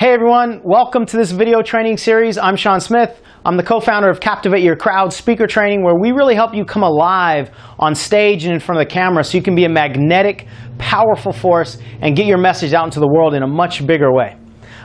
Hey everyone, welcome to this video training series. I'm Sean Smith. I'm the co-founder of Captivate Your Crowd Speaker Training, where we really help you come alive on stage and in front of the camera so you can be a magnetic, powerful force and get your message out into the world in a much bigger way.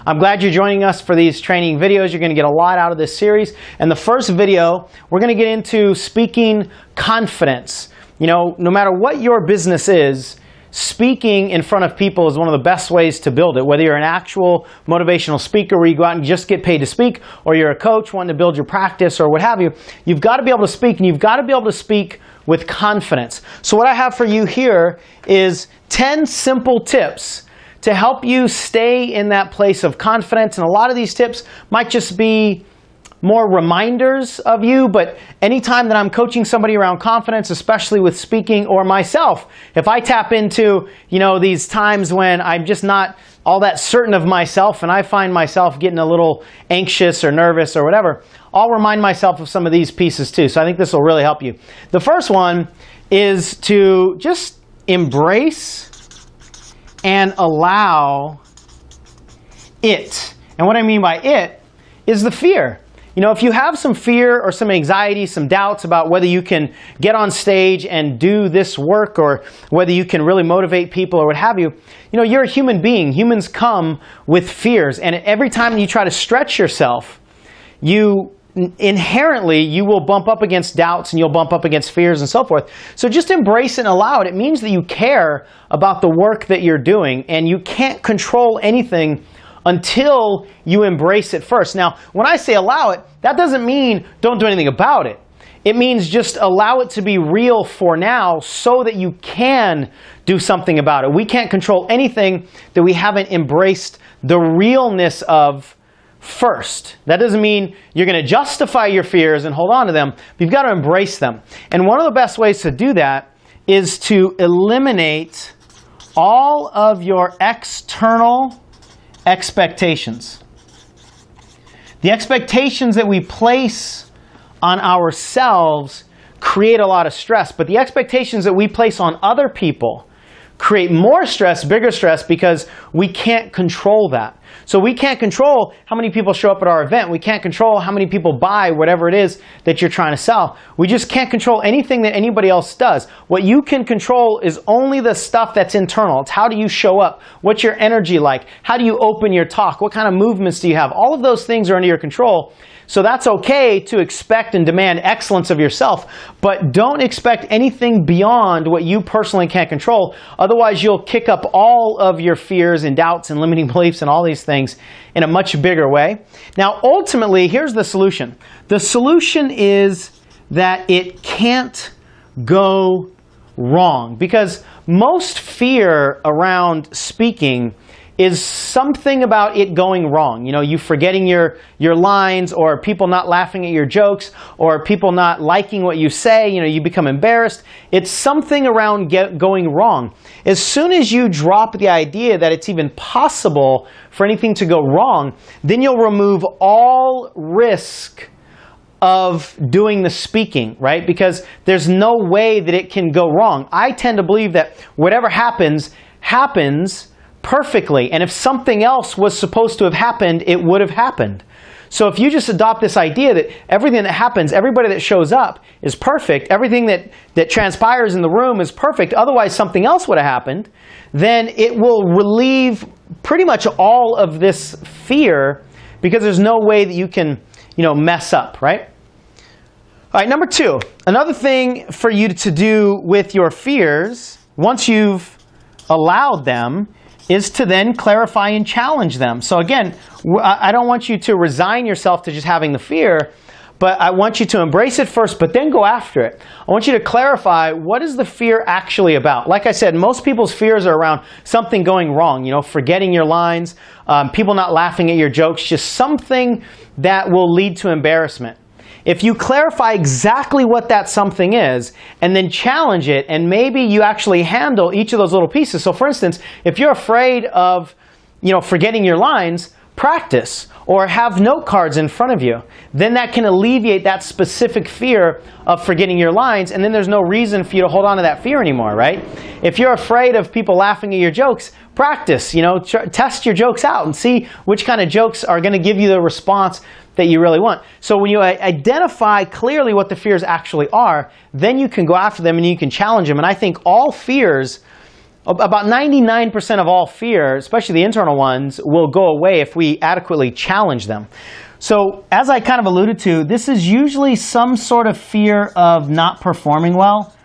I'm glad you're joining us for these training videos. You're going to get a lot out of this series. And the first video, we're going to get into speaking confidence. You know, no matter what your business is, speaking in front of people is one of the best ways to build it. Whether you're an actual motivational speaker where you go out and just get paid to speak, or you're a coach wanting to build your practice or what have you, you've got to be able to speak, and you've got to be able to speak with confidence. So what I have for you here is 10 simple tips to help you stay in that place of confidence. And a lot of these tips might just be more reminders of you, but anytime that I'm coaching somebody around confidence, especially with speaking, or myself, if I tap into, these times when I'm just not all that certain of myself and I find myself getting a little anxious or nervous or whatever, I'll remind myself of some of these pieces too. So I think this will really help you. The first one is to just embrace and allow it. And what I mean by it is the fear. If you have some fear or some anxiety, some doubts about whether you can get on stage and do this work, or whether you can really motivate people or what have you, you're a human being. Humans come with fears. And every time you try to stretch yourself, inherently you will bump up against doubts and you'll bump up against fears and so forth. So just embrace and allow it. It means that you care about the work that you're doing, and you can't control anything until you embrace it first. Now, when I say allow it, that doesn't mean don't do anything about it. It means just allow it to be real for now so that you can do something about it. We can't control anything that we haven't embraced the realness of first. That doesn't mean you're going to justify your fears and hold on to them, but you've got to embrace them. And one of the best ways to do that is to eliminate all of your external expectations. The expectations that we place on ourselves create a lot of stress, but the expectations that we place on other people create more stress, bigger stress, because we can't control that. So we can't control how many people show up at our event. We can't control how many people buy whatever it is that you're trying to sell. We just can't control anything that anybody else does. What you can control is only the stuff that's internal. It's how do you show up? What's your energy like? How do you open your talk? What kind of movements do you have? All of those things are under your control. So that's okay to expect and demand excellence of yourself, but don't expect anything beyond what you personally can't control. Otherwise, you'll kick up all of your fears and doubts and limiting beliefs and all these things in a much bigger way. Now, ultimately, here's the solution. The solution is that it can't go wrong, because most fear around speaking is something about it going wrong. You forgetting your lines, or people not laughing at your jokes, or people not liking what you say. You become embarrassed. It's something around going wrong. As soon as you drop the idea that it's even possible for anything to go wrong, then you'll remove all risk of doing the speaking, right? Because there's no way that it can go wrong. I tend to believe that whatever happens, happens perfectly. And if something else was supposed to have happened, it would have happened. So if you just adopt this idea that everything that happens, everybody that shows up is perfect, everything that transpires in the room is perfect, otherwise something else would have happened, then it will relieve pretty much all of this fear, because there's no way that you can, mess up, right? All right, number two, another thing for you to do with your fears, once you've allowed them, is to then clarify and challenge them. So again, I don't want you to resign yourself to just having the fear, but I want you to embrace it first, but then go after it. I want you to clarify, what is the fear actually about? Like I said, most people's fears are around something going wrong, forgetting your lines, people not laughing at your jokes, just something that will lead to embarrassment. If you clarify exactly what that something is, and then challenge it, and maybe you actually handle each of those little pieces. So for instance, if you're afraid of, forgetting your lines, practice or have note cards in front of you. Then that can alleviate that specific fear of forgetting your lines, and then there's no reason for you to hold on to that fear anymore, right? If you're afraid of people laughing at your jokes, practice, test your jokes out and see which kind of jokes are going to give you the response that you really want. So when you identify clearly what the fears actually are, then you can go after them and you can challenge them. And I think all fears, about 99% of all fear, especially the internal ones, will go away if we adequately challenge them. So as I kind of alluded to, this is usually some sort of fear of not performing well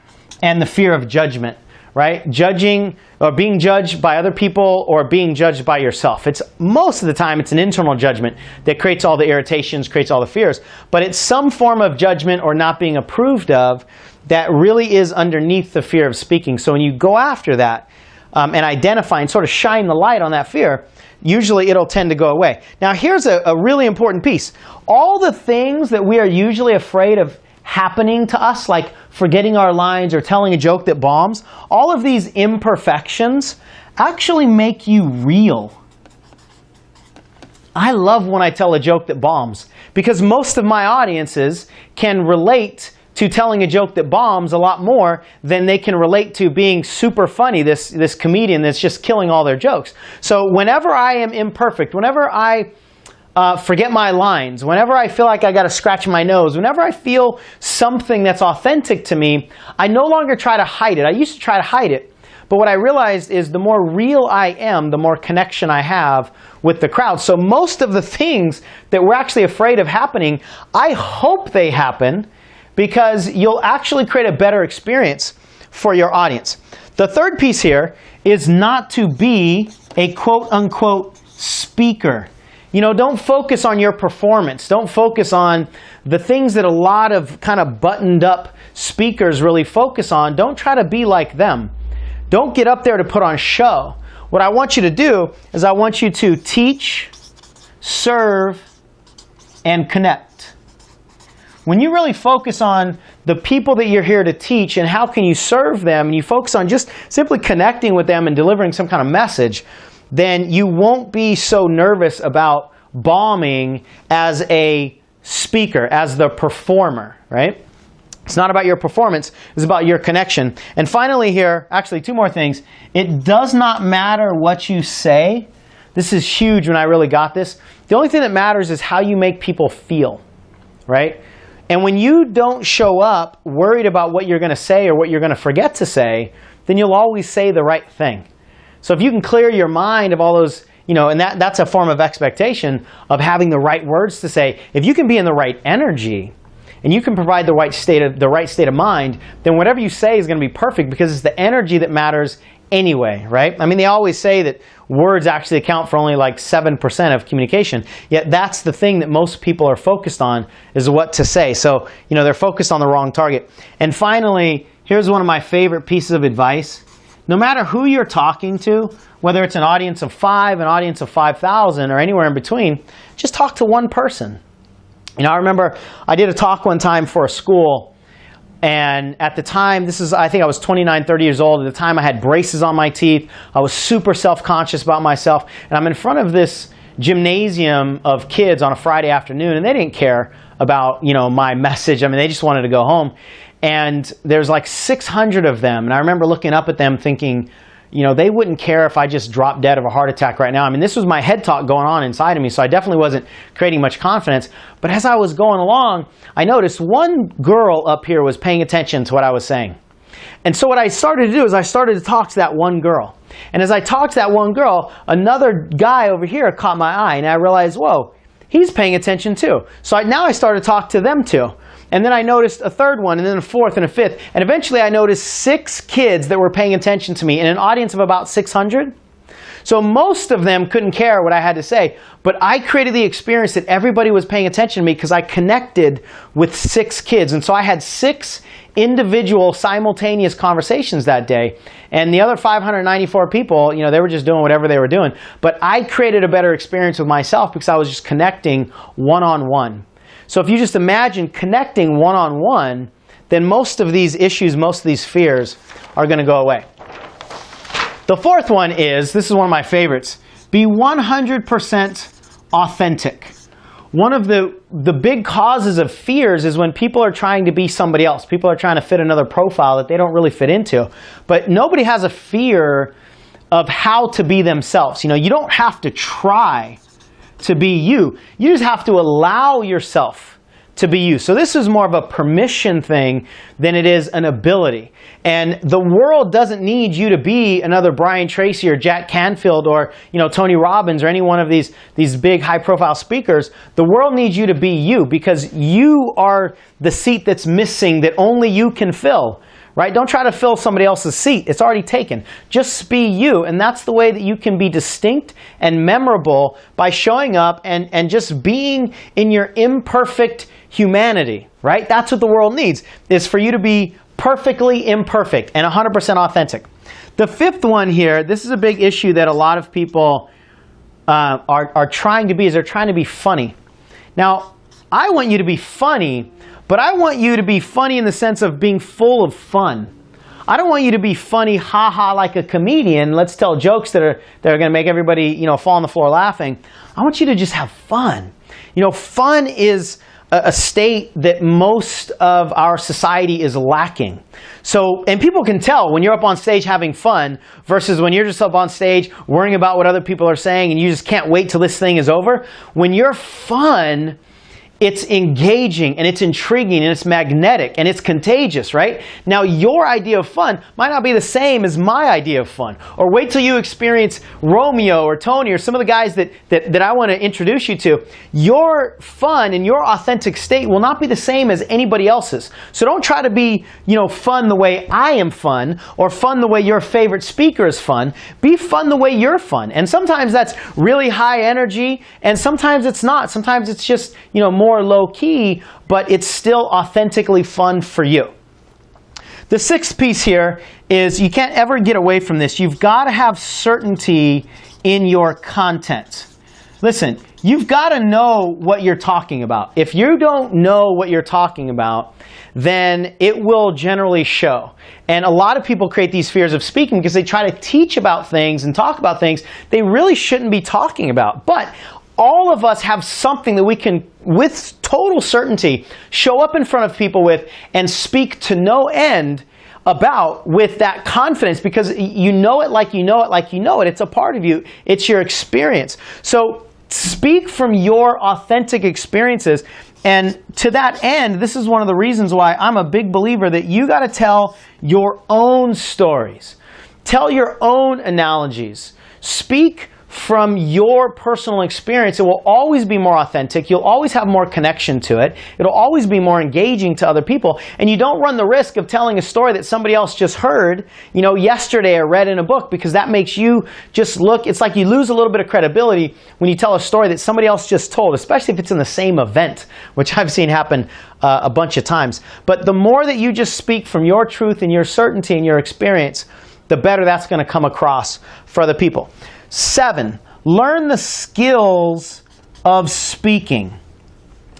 and the fear of judgment, right? Judging or being judged by other people or being judged by yourself. It's most of the time it's an internal judgment that creates all the irritations, creates all the fears. But it's some form of judgment or not being approved of that really is underneath the fear of speaking. So when you go after that and identify and sort of shine the light on that fear, usually it'll tend to go away. Now here's a really important piece. All the things that we are usually afraid of happening to us, like forgetting our lines or telling a joke that bombs, all of these imperfections actually make you real. I love when I tell a joke that bombs because most of my audiences can relate to telling a joke that bombs a lot more than they can relate to being super funny, this comedian that's just killing all their jokes. So whenever I am imperfect, whenever I forget my lines, whenever I feel like I got to scratch my nose, whenever I feel something that's authentic to me, I no longer try to hide it. I used to try to hide it. But what I realized is the more real I am, the more connection I have with the crowd. So most of the things that we're actually afraid of happening, I hope they happen because you'll actually create a better experience for your audience. The third piece here is not to be a quote-unquote speaker. Don't focus on your performance. Don't focus on the things that a lot of kind of buttoned up speakers really focus on. Don't try to be like them. Don't get up there to put on a show. What I want you to do is I want you to teach, serve, and connect. When you really focus on the people that you're here to teach and how can you serve them, and you focus on just simply connecting with them and delivering some kind of message, then you won't be so nervous about bombing as a speaker, as the performer, right? It's not about your performance, it's about your connection. And finally here, actually two more things. It does not matter what you say. This is huge when I really got this. The only thing that matters is how you make people feel, right? And when you don't show up worried about what you're going to say or what you're going to forget to say, then you'll always say the right thing. So if you can clear your mind of all those, and that's a form of expectation of having the right words to say. If you can be in the right energy and you can provide the right state of mind, then whatever you say is going to be perfect because it's the energy that matters anyway, right? I mean, they always say that words actually account for only like 7% of communication, yet that's the thing that most people are focused on is what to say. So, they're focused on the wrong target. And finally, here's one of my favorite pieces of advice. No matter who you're talking to, whether it's an audience of 5, an audience of 5,000, or anywhere in between, just talk to one person. I remember I did a talk one time for a school, and at the time, I think I was 29, 30 years old. At the time, I had braces on my teeth. I was super self-conscious about myself, and I'm in front of this gymnasium of kids on a Friday afternoon, and they didn't care about, my message. I mean, they just wanted to go home. And there's like 600 of them. And I remember looking up at them thinking, they wouldn't care if I just dropped dead of a heart attack right now. I mean, this was my head talk going on inside of me, so I definitely wasn't creating much confidence. But as I was going along, I noticed one girl up here was paying attention to what I was saying. And so what I started to do is I started to talk to that one girl. And as I talked to that one girl, another guy over here caught my eye, and I realized, whoa, he's paying attention too. So now I started to talk to them too. And then I noticed a third one, and then a fourth, and a fifth. And eventually I noticed 6 kids that were paying attention to me in an audience of about 600. So most of them couldn't care what I had to say. But I created the experience that everybody was paying attention to me because I connected with 6 kids. And so I had 6 individual simultaneous conversations that day. And the other 594 people, they were just doing whatever they were doing. But I created a better experience with myself because I was just connecting one-on-one. So if you just imagine connecting one-on-one, then most of these issues, most of these fears are going to go away. The fourth one is, this is one of my favorites, be 100% authentic. One of the big causes of fears is when people are trying to be somebody else. People are trying to fit another profile that they don't really fit into. But nobody has a fear of how to be themselves. You know, you don't have to try to be you. You just have to allow yourself to be you. So this is more of a permission thing than it is an ability. And the world doesn't need you to be another Brian Tracy or Jack Canfield or, you know, Tony Robbins or any one of these big high-profile speakers. The world needs you to be you because you are the seat that's missing that only you can fill. Right? Don't try to fill somebody else's seat. It's already taken. Just be you. And that's the way that you can be distinct and memorable, by showing up and just being in your imperfect humanity. Right? That's what the world needs, is for you to be perfectly imperfect and 100% authentic. The fifth one here, this is a big issue that a lot of people are trying to be, is they're trying to be funny. Now, I want you to be funny, but I want you to be funny in the sense of being full of fun. I don't want you to be funny, ha-ha, like a comedian. Let's tell jokes that are going to make everybody, you know, fall on the floor laughing. I want you to just have fun. You know, fun is a state that most of our society is lacking. So, and people can tell when you're up on stage having fun versus when you're just up on stage worrying about what other people are saying and you just can't wait till this thing is over. When you're fun, it's engaging and it's intriguing and it's magnetic and it's contagious, right? Now, your idea of fun might not be the same as my idea of fun. Or wait till you experience Romeo or Tony or some of the guys that I want to introduce you to. Your fun and your authentic state will not be the same as anybody else's. So don't try to be, you know, fun the way I am fun or fun the way your favorite speaker is fun. Be fun the way you're fun. And sometimes that's really high energy and sometimes it's not. Sometimes it's just, you know, more low-key, but it's still authentically fun for you. The sixth piece here is you can't ever get away from this. You've got to have certainty in your content. Listen, you've got to know what you're talking about. If you don't know what you're talking about, then it will generally show. And a lot of people create these fears of speaking because they try to teach about things and talk about things they really shouldn't be talking about. But all of us have something that we can, with total certainty, show up in front of people with and speak to no end about with that confidence because you know it like you know it like you know it. It's a part of you. It's your experience. So speak from your authentic experiences. And to that end, this is one of the reasons why I'm a big believer that you got to tell your own stories. Tell your own analogies. Speak from your personal experience. It will always be more authentic. You'll always have more connection to it. It'll always be more engaging to other people. And you don't run the risk of telling a story that somebody else just heard, you know, yesterday or read in a book, because that makes you just look, it's like you lose a little bit of credibility when you tell a story that somebody else just told, especially if it's in the same event, which I've seen happen a bunch of times. But the more that you just speak from your truth and your certainty and your experience, the better that's going to come across for other people. 7, learn the skills of speaking.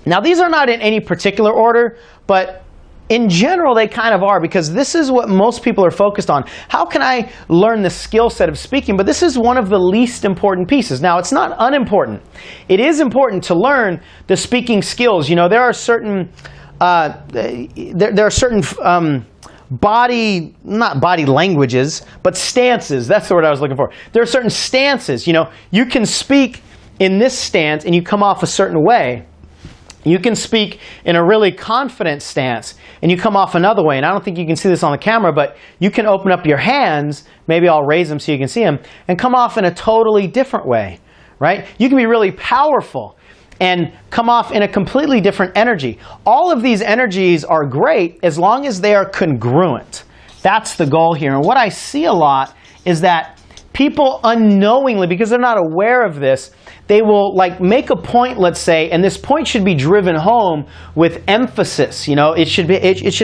Now, these are not in any particular order, but in general, they kind of are, because this is what most people are focused on. How can I learn the skill set of speaking? But this is one of the least important pieces. Now, it's not unimportant. It is important to learn the speaking skills. You know, there are certain not body languages, but stances. That's the word I was looking for. There are certain stances. You know, you can speak in this stance and you come off a certain way. You can speak in a really confident stance and you come off another way. And I don't think you can see this on the camera, but you can open up your hands, maybe I'll raise them so you can see them, and come off in a totally different way, right? You can be really powerful and come off in a completely different energy. All of these energies are great as long as they are congruent. That's the goal here. And what I see a lot is that people unknowingly, because they're not aware of this, they will like make a point, let's say, and this point should be driven home with emphasis. You know, it should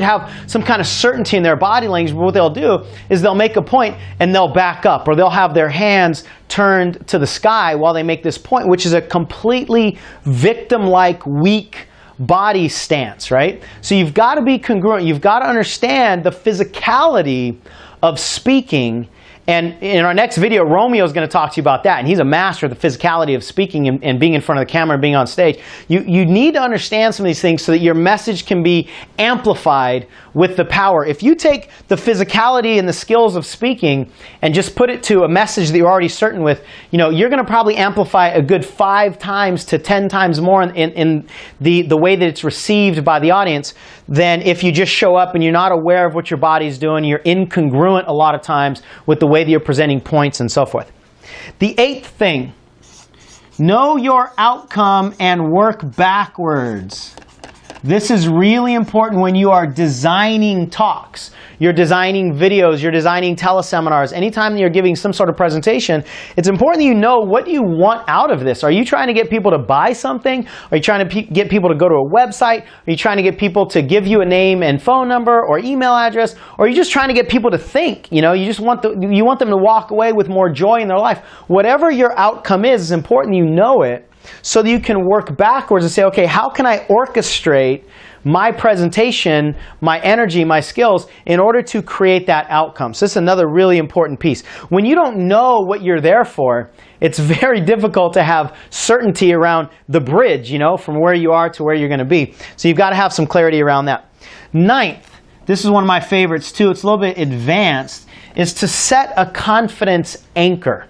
have some kind of certainty in their body language. But what they'll do is they'll make a point and they'll back up, or they'll have their hands turned to the sky while they make this point, which is a completely victim-like, weak body stance, right? So you've got to be congruent. You've got to understand the physicality of speaking And in our next video, Romeo is going to talk to you about that. And he's a master of the physicality of speaking and being in front of the camera and being on stage. You need to understand some of these things so that your message can be amplified with the power. If you take the physicality and the skills of speaking and just put it to a message that you're already certain with, you're going to probably amplify a good 5 times to 10 times more in the way that it's received by the audience than if you just show up and you're not aware of what your body's doing. You're incongruent a lot of times with the way that you're presenting points and so forth. The 8th thing, know your outcome and work backwards. This is really important when you are designing talks. You're designing videos, you're designing teleseminars. Anytime that you're giving some sort of presentation, it's important that you know what you want out of this. Are you trying to get people to buy something? Are you trying to get people to go to a website? Are you trying to get people to give you a name and phone number or email address? Or are you just trying to get people to think? You just want you want them to walk away with more joy in their life. Whatever your outcome is, it's important you know it so that you can work backwards and say, okay, how can I orchestrate my presentation, my energy, my skills in order to create that outcome? So this is another really important piece. When you don't know what you're there for, it's very difficult to have certainty around the bridge, from where you are to where you're going to be. So you've got to have some clarity around that. 9th, this is one of my favorites too, it's a little bit advanced, is to set a confidence anchor.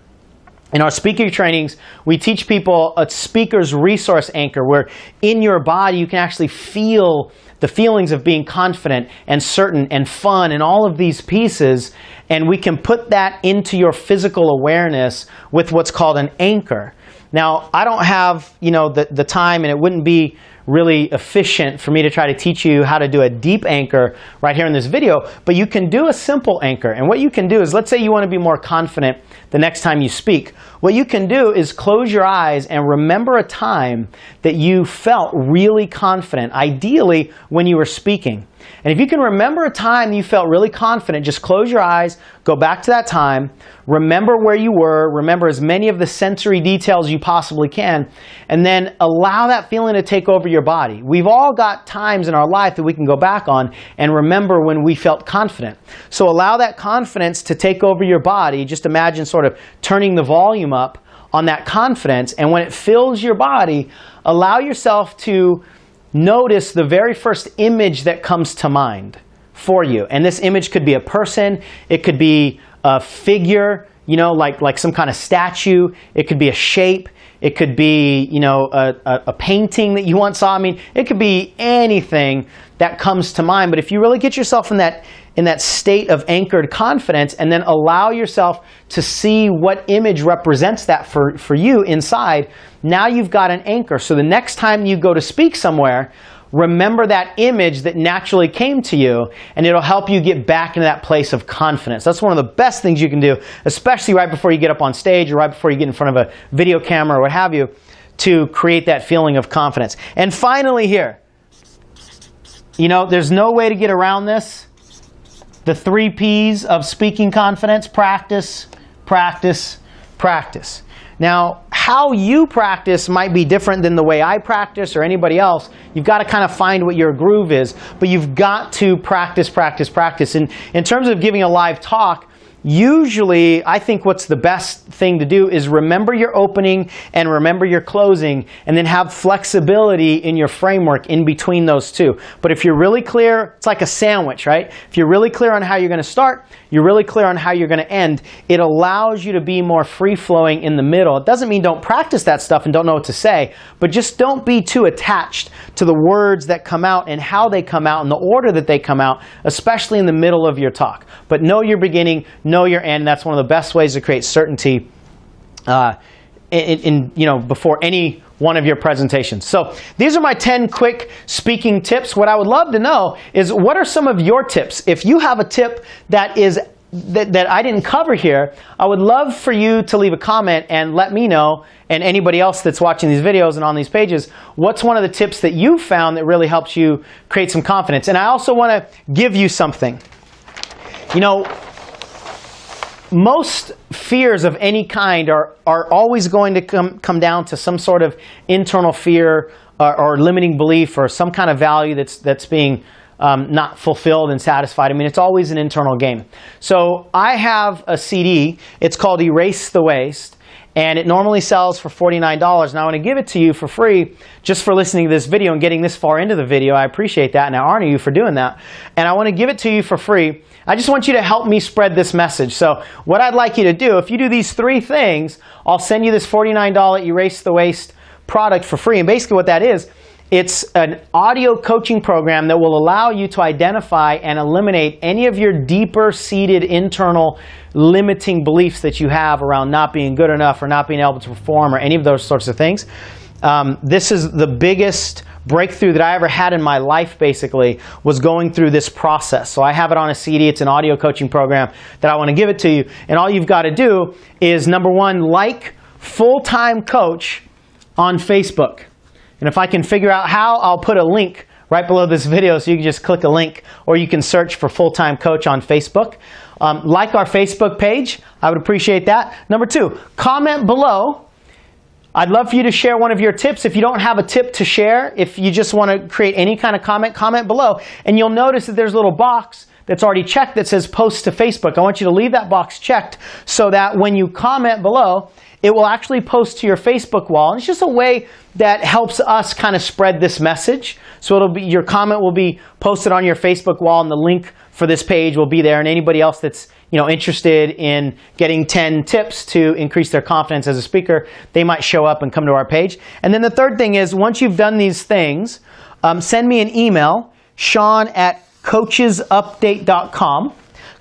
In our speaker trainings, we teach people a speaker's resource anchor, where in your body you can actually feel the feelings of being confident and certain and fun and all of these pieces, and we can put that into your physical awareness with what's called an anchor. Now, I don't have the time, and it wouldn't be really efficient for me to try to teach you how to do a deep anchor right here in this video, but you can do a simple anchor. And what you can do is, let's say you want to be more confident the next time you speak. What you can do is close your eyes and remember a time that you felt really confident, ideally when you were speaking. And if you can remember a time you felt really confident, just close your eyes, go back to that time, remember where you were, remember as many of the sensory details you possibly can, and then allow that feeling to take over your body. We've all got times in our life that we can go back on and remember when we felt confident. So allow that confidence to take over your body. Just imagine sort of turning the volume up on that confidence, and when it fills your body, allow yourself to notice the very first image that comes to mind for you. And this image could be a person, it could be a figure, like some kind of statue, it could be a shape, it could be, a painting that you once saw. I mean, it could be anything that comes to mind. But if you really get yourself in that state of anchored confidence, and then allow yourself to see what image represents that for you inside, now you've got an anchor. So the next time you go to speak somewhere, remember that image that naturally came to you, and it'll help you get back into that place of confidence. That's one of the best things you can do, especially right before you get up on stage or right before you get in front of a video camera or what have you, to create that feeling of confidence. And finally here, there's no way to get around this. The 3 P's of speaking confidence: practice, practice, practice. Now, how you practice might be different than the way I practice or anybody else. You've got to kind of find what your groove is, but you've got to practice, practice, practice. And in terms of giving a live talk, usually, I think what's the best thing to do is remember your opening and remember your closing, and then have flexibility in your framework in between those two. But if you're really clear, it's like a sandwich, right? If you're really clear on how you're going to start, you're really clear on how you're going to end, it allows you to be more free-flowing in the middle. It doesn't mean don't practice that stuff and don't know what to say, but just don't be too attached to the words that come out and how they come out and the order that they come out, especially in the middle of your talk. But know your beginning, know your end. That's one of the best ways to create certainty before any one of your presentations. So these are my 10 quick speaking tips. What I would love to know is, what are some of your tips? If you have a tip that I didn't cover here, I would love for you to leave a comment and let me know, and anybody else that's watching these videos and on these pages, what's one of the tips that you found that really helps you create some confidence. And I also want to give you something. Most fears of any kind are always going to come down to some sort of internal fear or limiting belief or some kind of value that's being not fulfilled and satisfied. I mean, it's always an internal game. So I have a CD. It's called Erase the Waste. And it normally sells for $49. Now I want to give it to you for free just for listening to this video and getting this far into the video. I appreciate that and I honor you for doing that. And I want to give it to you for free. I just want you to help me spread this message. So what I'd like you to do, if you do these 3 things, I'll send you this $49 Erase the Waste product for free. And basically what that is, it's an audio coaching program that will allow you to identify and eliminate any of your deeper seated internal limiting beliefs that you have around not being good enough or not being able to perform or any of those sorts of things. This is the biggest breakthrough that I ever had in my life, basically, was going through this process. So I have it on a CD. It's an audio coaching program that I want to give it to you. And all you've got to do is, number 1, like Full-Time Coach on Facebook. And if I can figure out how, I'll put a link right below this video so you can just click a link, or you can search for Full-Time Coach on Facebook. Like our Facebook page. I would appreciate that. Number 2, comment below. I'd love for you to share one of your tips. If you don't have a tip to share, if you just want to create any kind of comment, comment below. And you'll notice that there's a little box that's already checked that says post to Facebook. I want you to leave that box checked so that when you comment below, it will actually post to your Facebook wall. And it's just a way that helps us kind of spread this message. So it'll be, your comment will be posted on your Facebook wall, and the link for this page will be there. And anybody else that's interested in getting 10 tips to increase their confidence as a speaker, they might show up and come to our page. And then the third thing is, once you've done these things, send me an email, Sean@coachesupdate.com.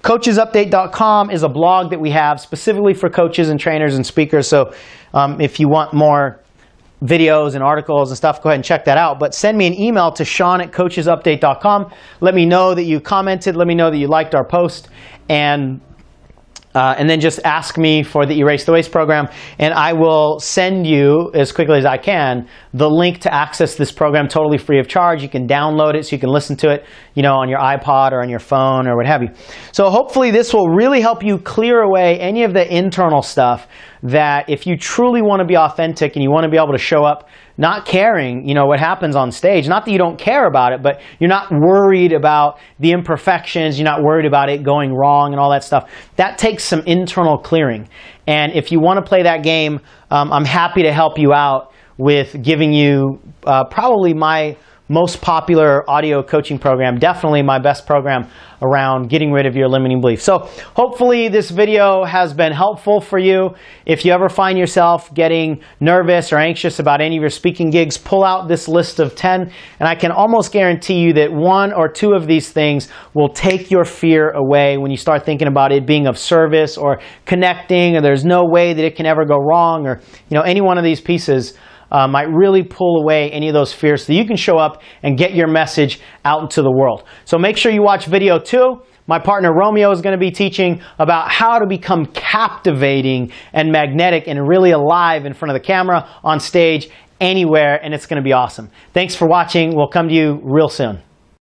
Coachesupdate.com is a blog that we have specifically for coaches and trainers and speakers. So if you want more videos and articles and stuff, go ahead and check that out. But send me an email to Sean@coachesupdate.com. Let me know that you commented. Let me know that you liked our post. And then just ask me for the Erase the Waste program, and I will send you, as quickly as I can, the link to access this program totally free of charge. You can download it so you can listen to it, on your iPod or on your phone or what have you. So hopefully this will really help you clear away any of the internal stuff that, if you truly want to be authentic and you want to be able to show up not caring, what happens on stage. Not that you don't care about it, but you're not worried about the imperfections. You're not worried about it going wrong and all that stuff. That takes some internal clearing. And if you want to play that game, I'm happy to help you out with giving you probably my most popular audio coaching program, definitely my best program around getting rid of your limiting beliefs. So hopefully this video has been helpful for you. If you ever find yourself getting nervous or anxious about any of your speaking gigs, pull out this list of 10, and I can almost guarantee you that 1 or 2 of these things will take your fear away when you start thinking about it being of service or connecting, or there's no way that it can ever go wrong, or any one of these pieces might really pull away any of those fears so you can show up and get your message out into the world. So make sure you watch video 2. My partner Romeo is going to be teaching about how to become captivating and magnetic and really alive in front of the camera, on stage, anywhere, and it's going to be awesome. Thanks for watching. We'll come to you real soon.